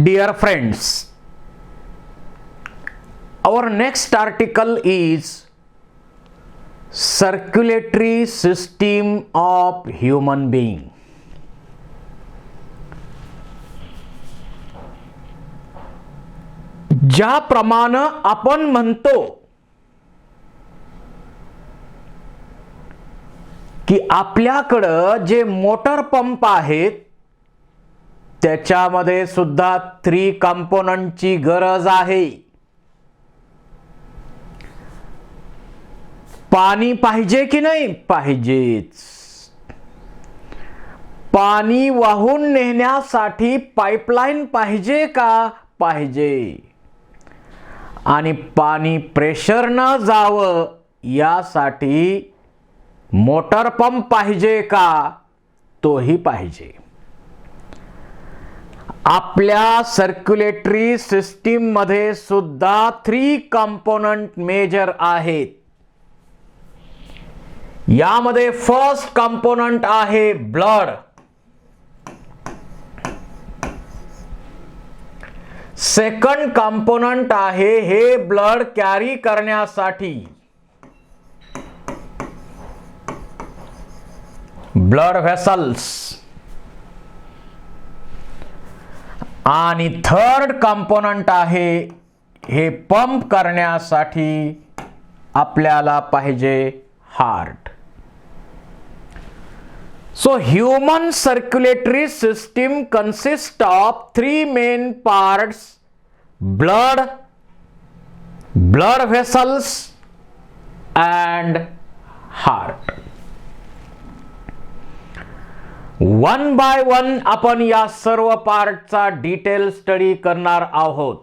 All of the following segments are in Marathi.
Dear friends, our next article is circulatory system of human being. ज्याप्रमाणे आपण म्हणतो की आपल्याकडे जे मोटर पंप आहेत त्याच्यामध्ये सुद्धा 3 कंपोनंटची गरज आहे. पाणी पाहिजे की नाही? पाहिजेच. पाणी वाहून नेण्यासाठी पाईपलाईन पाहिजे का? पाहिजे. आणि पाणी प्रेशर न जावं यासाठी मोटर पंप पाहिजे का? तोही पाहिजे. आपल्या सर्क्युलेटरी सिस्टीम मध्ये सुद्धा 3 कंपोनंट मेजर आहेत. यामध्ये फर्स्ट कंपोनंट आहे ब्लड. सेकंड कंपोनंट आहे हे ब्लड कॅरी करण्यासाठी ब्लड व्हेसल्स. आणि थर्ड कंपोनंट आहे हे पंप करण्यासाठी आपल्याला पाहिजे heart. So human circulatory system consists of 3 main parts: blood, blood vessels and heart. One by one आपण या सर्व पार्टचा डिटेल स्टडी करणार आहोत.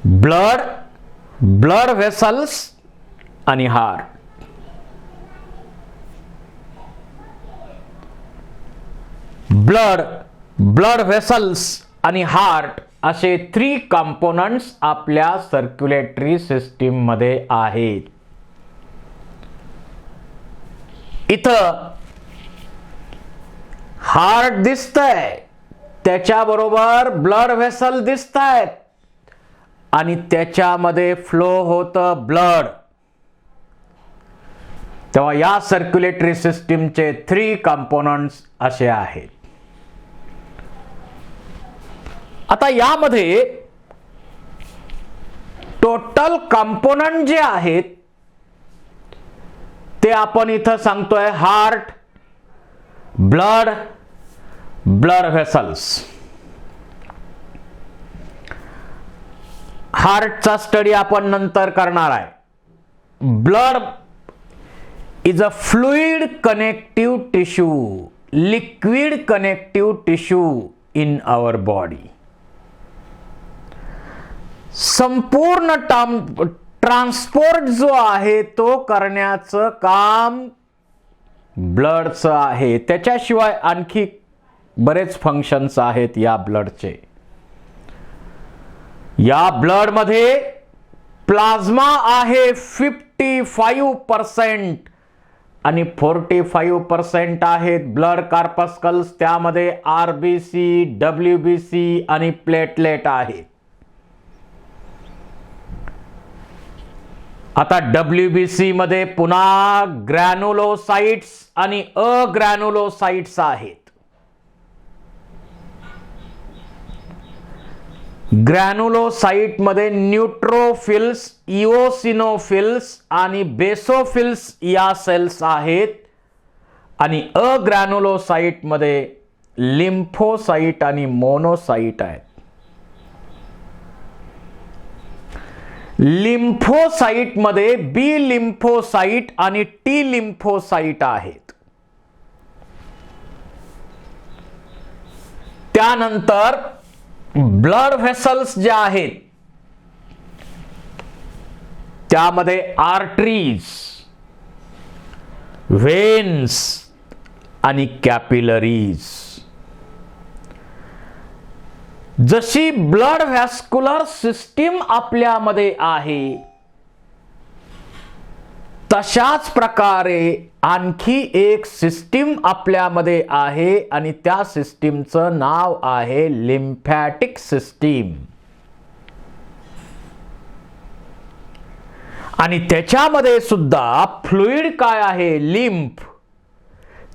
ब्लड, ब्लड व्हेसल्स आणि हार्ट. ब्लड, ब्लड व्हेसल्स आणि हार्ट असे 3 कंपोनंट्स आपल्या सर्क्युलेटरी सिस्टीम मध्ये आहेत. इथं हार्ट दिसतंय, त्याच्याबरोबर ब्लड व्हेसल दिसतायत आणि त्याच्यामध्ये फ्लो होतं ब्लड. तेव्हा या सर्क्युलेटरी सिस्टीमचे 3 कंपोनंट्स असे आहेत. आता यामध्ये टोटल कंपोनंट जे आहेत ते आपण इथं सांगतोय हार्ट, ब्लड, ब्लड व्हेसल्स. हार्टचा स्टडी आपण नंतर करणार आहे. Blood is a fluid connective tissue, liquid connective tissue in our body. संपूर्ण ट्रान्सपोर्ट जो आहे तो करण्याचं काम ब्लडचं आहे. त्याच्याशिवाय आणखी बरेच फंक्शन्स आहेत या ब्लडचे. या ब्लड मध्ये प्लाझ्मा आहे 55% आणि 45% आहेत ब्लड कार्पस्कल्स. त्यामध्ये आरबीसी, डब्ल्यूबीसी आणि प्लेटलेट आहेत. आता डब्ल्यूबीसी मध्ये पुन्हा ग्रॅन्युलोसाइट्स आणि अग्रॅन्युलोसाइट्स आहेत. ग्रॅन्युलोसाइट मध्ये न्यूट्रोफिल्स, इओसिनोफिल्स आणि बेसोफिल्स या सेल्स आहेत. आणि अग्रॅन्युलोसाइट मध्ये लिम्फोसाइट आणि मोनोसाइट आहेत. लिम्फोसाइट मध्ये बी लिम्फोसाइट आणि टी लिम्फोसाइट आहेत. त्यानंतर ब्लड व्हेसल्स जे आहेत त्यामध्ये आर्टरीज, व्हेन्स आणि कॅपिलरीज. जशी ब्लड व्हॅस्क्युलर सिस्टीम आपल्यामध्ये आहे तशाच प्रकारे आणखी एक सिस्टीम आपल्यामध्ये आहे आणि त्या सिस्टीमचं नाव आहे लिम्फॅटिक सिस्टीम. आणि त्याच्यामध्ये सुद्धा फ्लुइड काय आहे, लिम्फ.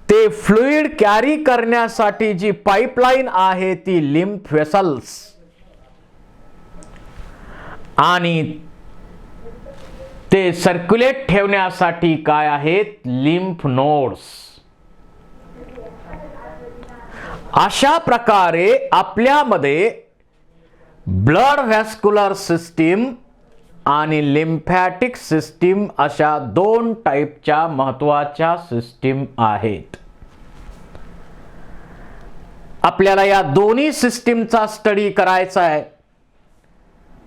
ते फ्लुइड कॅरी करण्यासाठी जी पाईपलाईन आहे ती लिम्फ वेसल्स आणि ते सर्क्युलेट ठेवण्यासाठी काय आहेत, लिम्फ नोड्स. अशा प्रकारे आपल्यामध्ये ब्लड व्हॅस्क्युलर सिस्टीम आणि लिम्फॅटिक सिस्टीम अशा दोन टाईपच्या महत्त्वाच्या सिस्टीम आहेत. आपल्याला या दोन्ही सिस्टीमचा स्टडी करायचा आहे.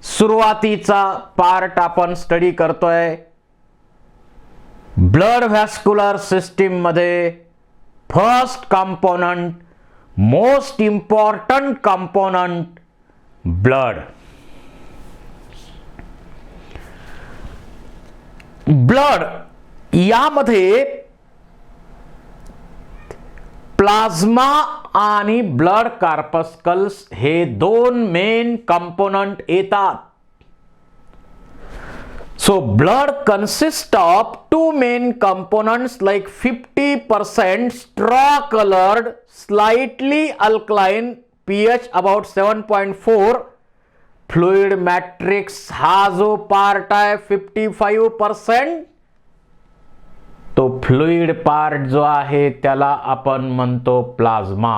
सुरुवातीचा पार्ट आपण स्टडी करतोय. ब्लड व्हॅस्क्युलर सिस्टीम मध्ये first component, most important component, blood. Blood यामध्ये प्लाझ्मा आणि ब्लड कार्पस्कल्स हे दोन मेन कंपोनंट येतात. So blood consists of two main components like 50% straw colored, slightly alkaline, pH about 7.4. Fluid matrix हा जो पार्ट आहे 55%, तो फ्लुइड पार्ट जो आहे त्याला आपण म्हणतो प्लाझ्मा.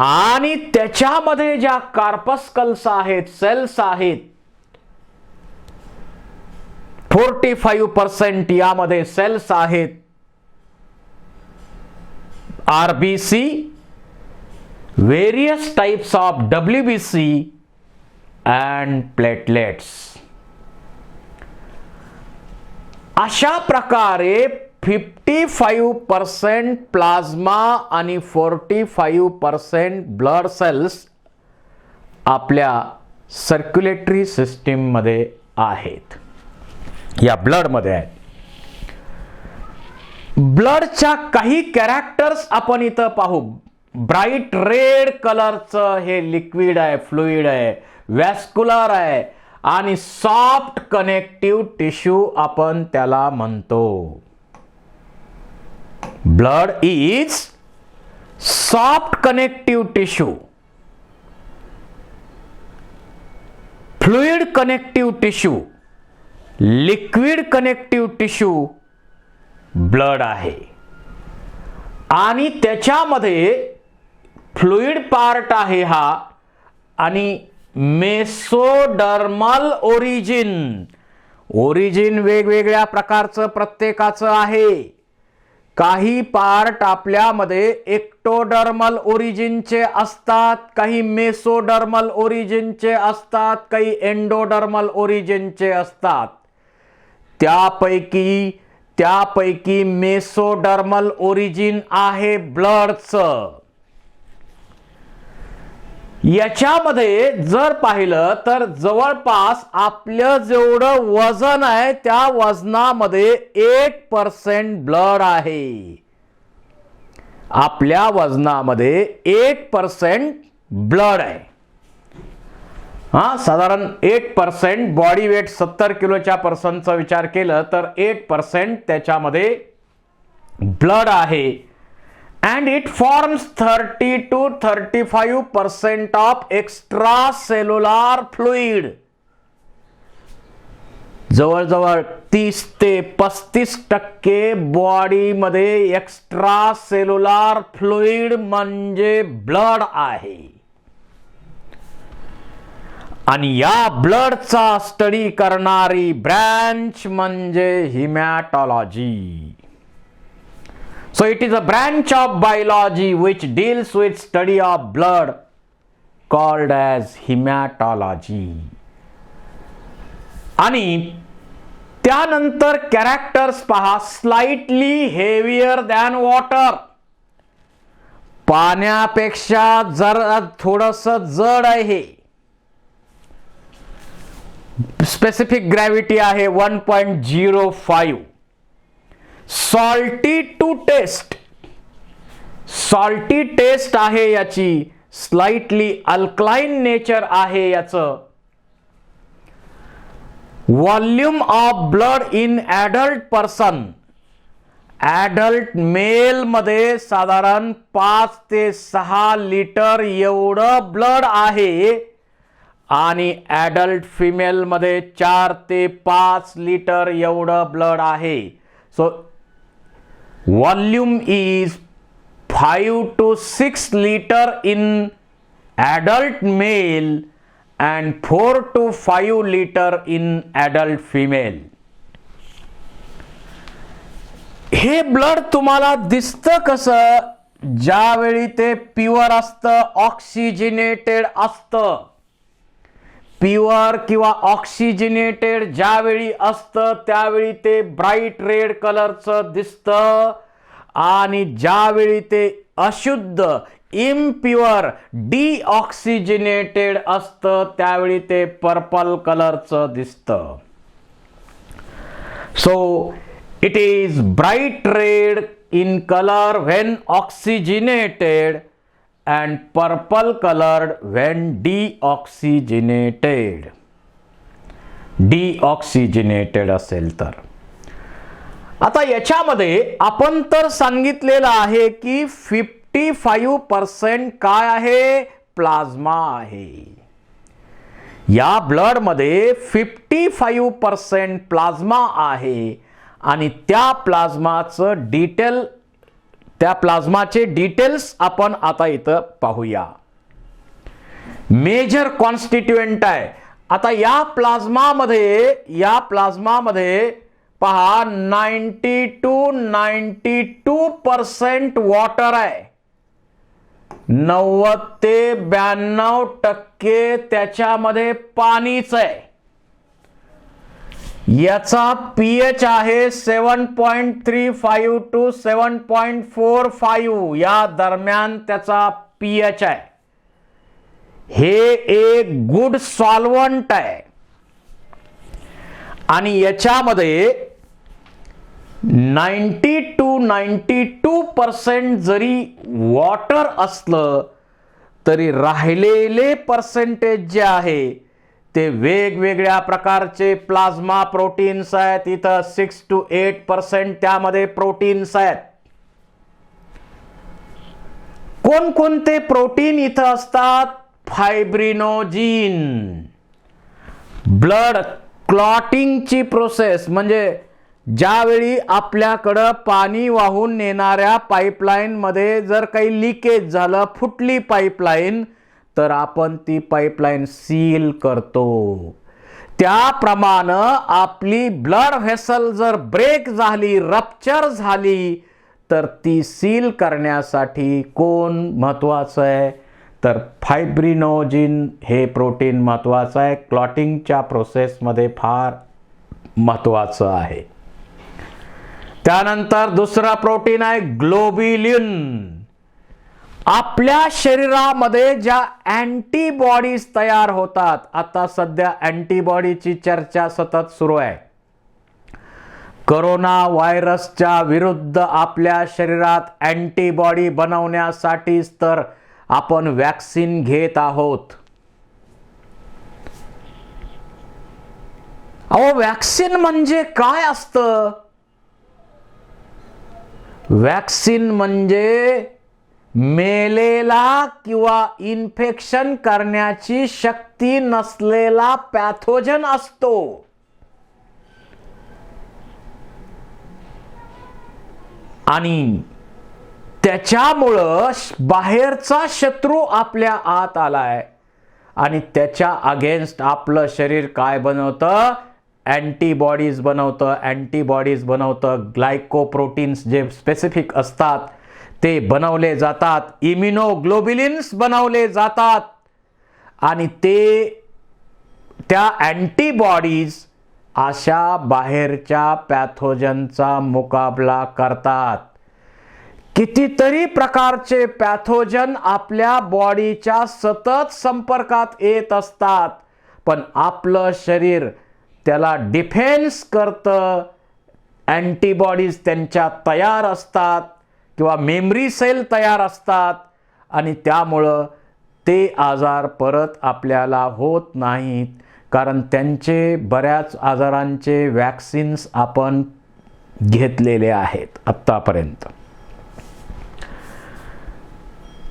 आणि त्याच्यामध्ये ज्या कार्पस्कल्स आहेत, सेल्स आहेत, 45% यामध्ये सेल्स आहेत. RBC, various types of WBC and platelets. अशा प्रकारे 55% प्लाझ्मा आणि 45% ब्लड सेल्स आपल्या सर्क्युलेटरी सिस्टीम मध्ये आहेत, या ब्लड मध्ये आहेत. ब्लडच्या काही कॅरेक्टर्स आपण इथं पाहू. ब्राईट रेड कलरचं हे लिक्विड आहे, फ्लुइड आहे, व्हॅस्क्युलर आहे आणि सॉफ्ट कनेक्टिव्ह टिश्यू आपण त्याला म्हणतो. Blood is soft connective tissue, fluid connective tissue, liquid connective tissue blood आहे. आणि त्याच्यामध्ये फ्लुइड पार्ट आहे हा आणि मेसोडर्मल ओरिजिन वेगवेगळ्या प्रकारचं प्रत्येकाचं आहे. काही पार्ट आपल्यामध्ये एक्टोडर्मल ओरिजिनचे असतात, काही मेसोडर्मल ओरिजिनचे असतात, काही एंडोडर्मल ओरिजिनचे असतात. त्यापैकी मेसोडर्मल ओरिजिन आहे ब्लडचं. याच्यामध्ये जर पाहिलं तर जवळपास आपलं जेवढं वजन आहे त्या वजनामध्ये 8% ब्लड आहे. आपल्या वजनामध्ये 8% ब्लड आहे. साधारण 8%, बॉडी वेट 70 किलोच्या पर्सनचा विचार केलं तर 8% त्याच्यामध्ये ब्लड आहे. and it forms 30 to 35% of extracellular fluid. जवळजवळ 30 ते 35% बॉडीमध्ये एक्स्ट्रा सेल्युलर फ्लुइड म्हणजे ब्लड आहे. आणि या ब्लडचा स्टडी करणारी ब्रँच म्हणजे haematology. So it is a branch of biology which deals with study of blood called as hematology. आणि त्यानंतर कॅरेक्टर्स पहा. स्लाइटली हेवियर दॅन वॉटर, पाण्यापेक्षा जरा थोडंसं जड आहे. स्पेसिफिक ग्रॅव्हिटी आहे 1.05. Salty to taste, salty taste आहे याची, स्लाइटली अल्कलाइन नेचर आहे याचं. Volume of blood in adult person, adult male मध्ये साधारण 5 ते 6 लिटर एवढं ब्लड आहे आणि ॲडल्ट फिमेल मध्ये 4 ते 5 लिटर एवढं ब्लड आहे. So volume is 5 to 6 liter in adult male and 4 to 5 liter in adult female. हे ब्लड तुम्हाला दिसतं कसं? ज्यावेळी ते प्युअर असतं, ऑक्सिजनेटेड असतं. प्युअर किंवा ऑक्सिजनेटेड ज्यावेळी असतं त्यावेळी ते ब्राईट रेड कलरचं दिसतं आणि ज्यावेळी ते अशुद्ध, इम्प्युअर, डिऑक्सिजनेटेड असतं त्यावेळी ते पर्पल कलरचं दिसतं. So it is bright red in colour when oxygenated and purple colored when deoxygenated. Deoxygenated असेल तर. आता याच्यामध्ये आपण तर सांगितलेलं आहे की 55% काय आहे? प्लाझ्मा आहे. या ब्लड मध्ये 55% प्लाझ्मा आहे आणि त्या प्लाझ्माचं डिटेल, त्या प्लाझ्माचे डिटेल्स आपण आता इथं पाहूया. मेजर कॉन्स्टिट्युएंट आहे. आता या प्लाझ्मामध्ये पहा 90 to 92% वॉटर आहे. 90 ते 92% त्याच्यामध्ये पाणीच आहे. याचा पीएच आहे 7.35 to 7.45 या दरम्यान त्याचा पीएच आहे. हे एक गुड सॉल्व्हंट आहे आणि याच्यामध्ये 90 to 92% जरी वॉटर असलं तरी राहिलेले पर्सेंटेज जे आहे ते वेगवेगळ्या प्रकारचे प्लाझ्मा प्रोटीन्स आहेत. इथं 6 to 8% त्यामध्ये प्रोटीन्स आहेत. कोणकोणते प्रोटीन इथं असतात? फायब्रिनोजिन. ब्लड क्लॉटिंगची प्रोसेस म्हणजे ज्यावेळी आपल्याकडं पाणी वाहून नेणाऱ्या पाईपलाईन मध्ये जर काही लिकेज झालं, फुटली पाईपलाईन, तर आपण ती पाईपलाईन सील करतो. त्याप्रमाणे आपली ब्लड व्हेसल जर ब्रेक झाली, रप्चर झाली, तर ती सील करण्यासाठी कोण महत्वाचं आहे? तर फायब्रिनोजिन हे प्रोटीन महत्वाचं आहे. क्लॉटिंगच्या प्रोसेसमध्ये फार महत्वाचं आहे. त्यानंतर दुसरा प्रोटीन आहे ग्लोबिलिन. आपल्या शरीरामध्ये ज्या अँटीबॉडीज तयार होतात, आता सध्या अँटीबॉडीची चर्चा सतत सुरू आहे. कोरोना व्हायरसच्या विरुद्ध आपल्या शरीरात अँटीबॉडी बनवण्यासाठीच तर आपण वॅक्सिन घेत आहोत. अहो, वॅक्सिन म्हणजे काय असतं? वॅक्सिन म्हणजे मेलेला किंवा इन्फेक्शन करण्याची शक्ती नसलेला पॅथोजन असतो. आणि त्याच्यामुळं बाहेरचा शत्रू आपल्या आत आलाय आणि त्याच्या अगेन्स्ट आपलं शरीर काय बनवतं? अँटीबॉडीज बनवतं. अँटीबॉडीज बनवतं. ग्लायकोप्रोटीन्स जे स्पेसिफिक असतात ते बनवले जातात. इम्युनोग्लोबिलिन्स बनवले जातात आणि त्या अँटीबॉडीज अशा बाहेरच्या पॅथोजनचा मुकाबला करतात. कितीतरी प्रकारचे पॅथोजन आपल्या बॉडीच्या सतत संपर्कात येत असतात, पण आपलं शरीर त्याला डिफेन्स करतं. अँटीबॉडीज त्यांच्या तयार असतात किंवा मेमरी सेल तयार असतात आणि त्यामुळं ते आजार परत आपल्याला होत नाहीत, कारण त्यांचे बऱ्याच आजारांचे वॅक्सिन्स आपण घेतलेले आहेत आत्तापर्यंत.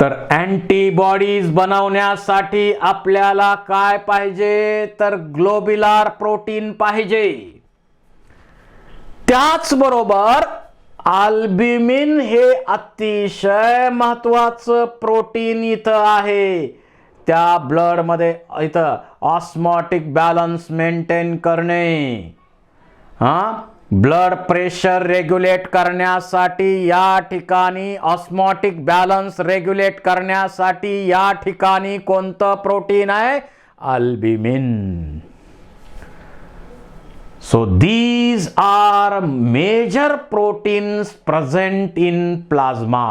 तर अँटीबॉडीज बनवण्यासाठी आपल्याला काय पाहिजे, तर ग्लोब्युलर प्रोटीन पाहिजे. त्याचबरोबर अल्ब्युमिन हे अतिशय महत्वाचं प्रोटीन इथं आहे. त्या ब्लडमध्ये इथं ऑस्मॉटिक बॅलन्स मेंटेन करणे, ब्लड प्रेशर रेग्युलेट करण्यासाठी या ठिकाणी, ऑस्मॉटिक बॅलन्स रेग्युलेट करण्यासाठी या ठिकाणी कोणतं प्रोटीन आहे, albumin. So these are major proteins present in plasma.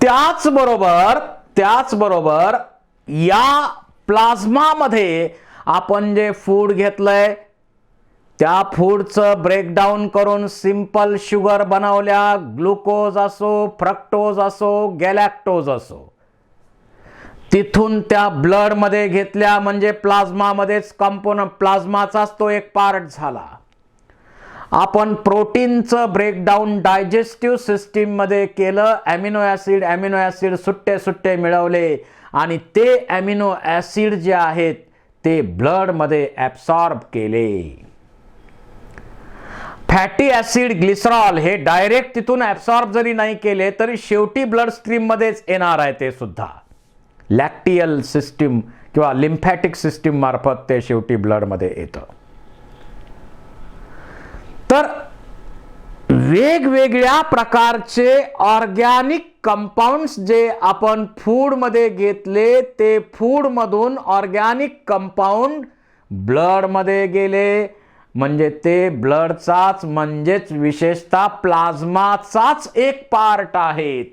त्याचबरोबर या प्लाझ्मामध्ये आपण जे फूड घेतलंय त्या फूडचं ब्रेकडाऊन करून सिंपल शुगर बनवल्या, ग्लुकोज असो, फ्रक्टोज असो, गॅलॅक्टोज असो, तिथून त्या ब्लड मध्ये घेतल्या म्हणजे प्लाझ्मामध्येच कंपोनंट, प्लाझ्माचाच तो एक पार्ट झाला. आपण प्रोटीनचं ब्रेकडाऊन डायजेस्टिव्ह सिस्टीम मध्ये केलं, अॅमिनो ॲसिड सुट्टे मिळवले आणि ते अॅमिनो ॲसिड जे आहेत ते ब्लड मध्ये ॲब्सॉर्ब केले. फॅटी ॲसिड, ग्लिसरॉल हे डायरेक्ट तिथून ॲब्सॉर्ब जरी नाही केले तरी शेवटी ब्लड स्ट्रीम मध्येच येणार आहे. ते सुद्धा लॅक्टियल सिस्टीम किंवा लिम्फॅटिक सिस्टीम मार्फत ते शेवटी ब्लड मध्ये येतं. तर वेगवेगळ्या प्रकारचे ऑर्गॅनिक कंपाऊंड्स जे आपण फूड मध्ये घेतले ते फूड मधून ऑर्गॅनिक कंपाऊंड ब्लड मध्ये गेले, म्हणजे ते ब्लडचाच म्हणजेच विशेषतः प्लाझ्माचाच एक पार्ट आहेत.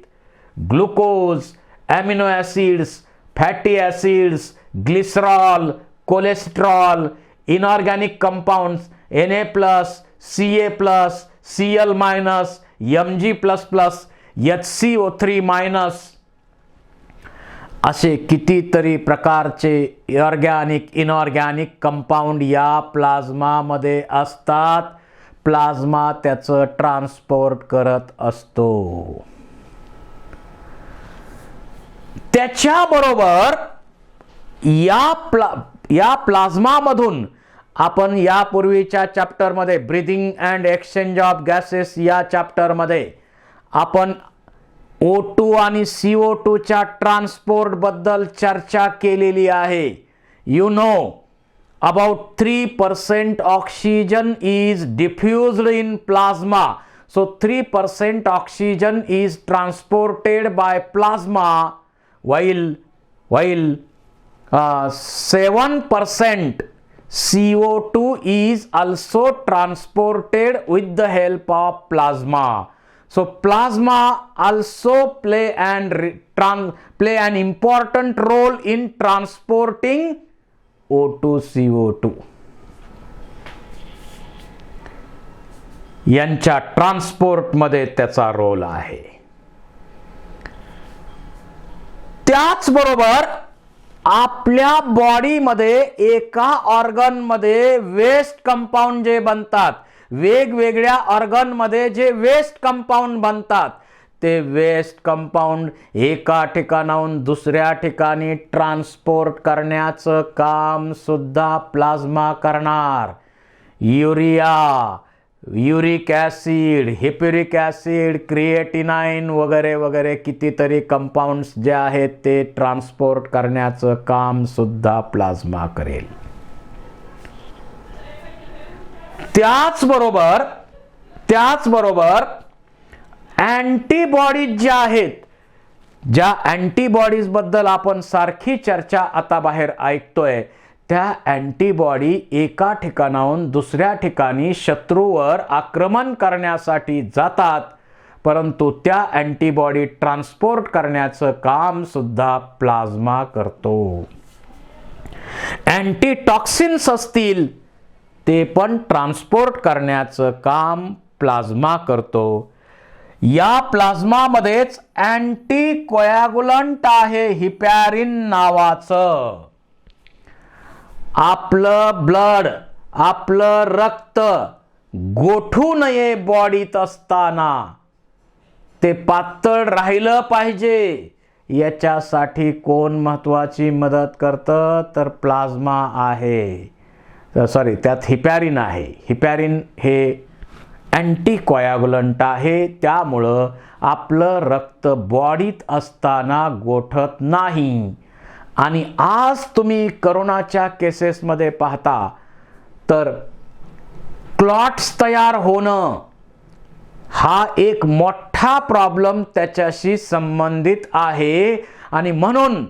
Glucose, amino acids, fatty acids, glycerol, cholesterol, inorganic compounds Na+, Ca+, Cl-, Mg++, HCO3- असे कितीतरी प्रकारचे ऑर्गॅनिक, इनऑर्गॅनिक कंपाऊंड या प्लाझ्मामध्ये असतात. प्लाझ्मा त्याचं ट्रान्सपोर्ट करत असतो. त्याच्याबरोबर या प्लाझ्मामधून आपण यापूर्वीच्या चॅप्टरमध्ये breathing and exchange of gases या चॅप्टरमध्ये आपण O2 आणि CO2 च्या ट्रान्सपोर्ट बद्दल चर्चा केलेली आहे. You know about 3% oxygen is diffused in plasma. So 3% oxygen is transported by plasma while 7% CO2 is also transported with the help of plasma. So plasma also play an important role in transporting O2, CO2 यांच्या ट्रान्सपोर्ट मध्ये त्याचा रोल आहे. त्याचबरोबर आपल्या बॉडीमध्ये एका ऑर्गन मध्ये वेस्ट कंपाऊंड जे बनतात, वेगवेगळ्या ऑर्गन मध्ये जे वेस्ट कंपाऊंड बनतात ते वेस्ट कंपाऊंड एका ठिकाणाहून दुसऱ्या ठिकाणी ट्रान्सपोर्ट करण्याचं काम सुद्धा प्लाझ्मा करणार. Urea, uric acid, hippuric acid, creatinine वगैरे वगैरे कितीतरी कंपाऊंड्स जे आहेत ते ट्रान्सपोर्ट करण्याचं काम सुद्धा प्लाझ्मा करेल. त्याचबरोबर अँटीबॉडीज ज्या आहेत, ज्या अँटीबॉडीज बद्दल आपण सारखी चर्चा आता बाहेर ऐकतोय, त्या अँटीबॉडी एका ठिकाणाहून दुसऱ्या ठिकाणी शत्रूवर आक्रमण करण्यासाठी जातात, परंतु त्या अँटीबॉडी ट्रान्सपोर्ट करण्याचं काम सुद्धा प्लाझ्मा करतो. अँटीटॉक्सिन्स असतील ते पण ट्रान्सपोर्ट करण्याचं काम प्लाझ्मा करतो. या प्लाझ्मामध्येच अँटीकोयागुलंट आहे हिपॅरिन नावाचं. आपलं ब्लड, आपलं रक्त गोठू नये बॉडीत असताना, ते पातळ राहिलं पाहिजे, याच्यासाठी कोण महत्वाची मदत करतं तर प्लाझ्मा आहे. त्यात हिपॅरिन आहे. हिपॅरिन हे अँटीकोयागुलंट आहे, त्यामुळं आपलं रक्त बॉडीत असताना गोठत नाही. आणि आज तुम्ही करोनाच्या केसेसमध्ये पाहता तर क्लॉट्स तयार होणं हा एक मोठा प्रॉब्लेम त्याच्याशी संबंधित आहे. आणि म्हणून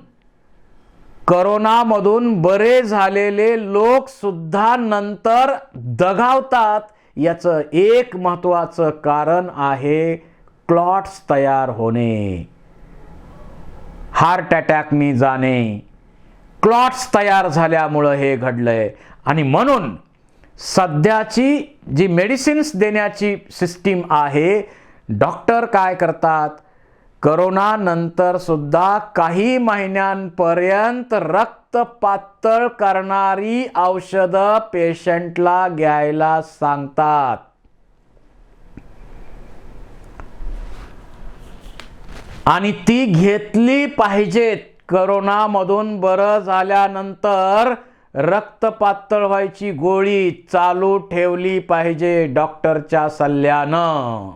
करोनामधून बरे झालेले लोक सुद्धा नंतर दगावतात. याचं एक महत्त्वाचं कारण आहे क्लॉट्स तयार होणे, हार्ट अटॅकनी जाणे. क्लॉट्स तयार झाल्यामुळं हे घडलंय. आणि म्हणून सध्याची जी मेडिसिन्स देण्याची सिस्टीम आहे, डॉक्टर काय करतात, करोना नंतर सुद्धा काही महिन्यांपर्यंत रक्त पातळ करणारी औषधं पेशंटला घ्यायला सांगतात. आणि ती घेतली पाहिजेत. करोनामधून बरं झाल्यानंतर रक्त पातळ व्हायची गोळी चालू ठेवली पाहिजे डॉक्टरच्या सल्ल्यानं,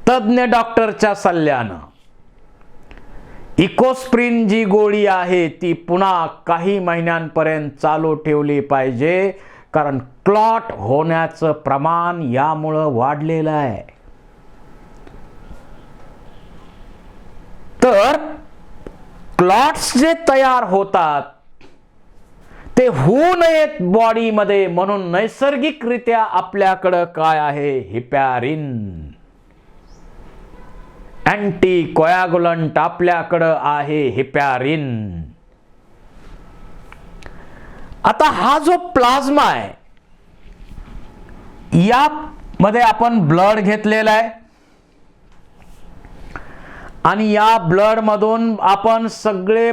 तज्ञ डॉक्टरच्या सल्ल्यानं. इकोस्प्रिन जी गोळी आहे ती पुन्हा काही महिन्यांपर्यंत चालू ठेवली पाहिजे, कारण क्लॉट होण्याचं प्रमाण यामुळं वाढलेलं आहे. तर क्लॉट्स जे तयार होतात ते होऊ नयेत बॉडीमध्ये, म्हणून नैसर्गिकरित्या आपल्याकडं काय आहे, हिपॅरिन अँटीकोयागुलंट आपल्याकडं आहे हिपॅरिन. आता हा जो प्लाझ्मा आहे, यामध्ये आपण ब्लड घेतलेला आहे आणि या ब्लड मधून आपण सगळे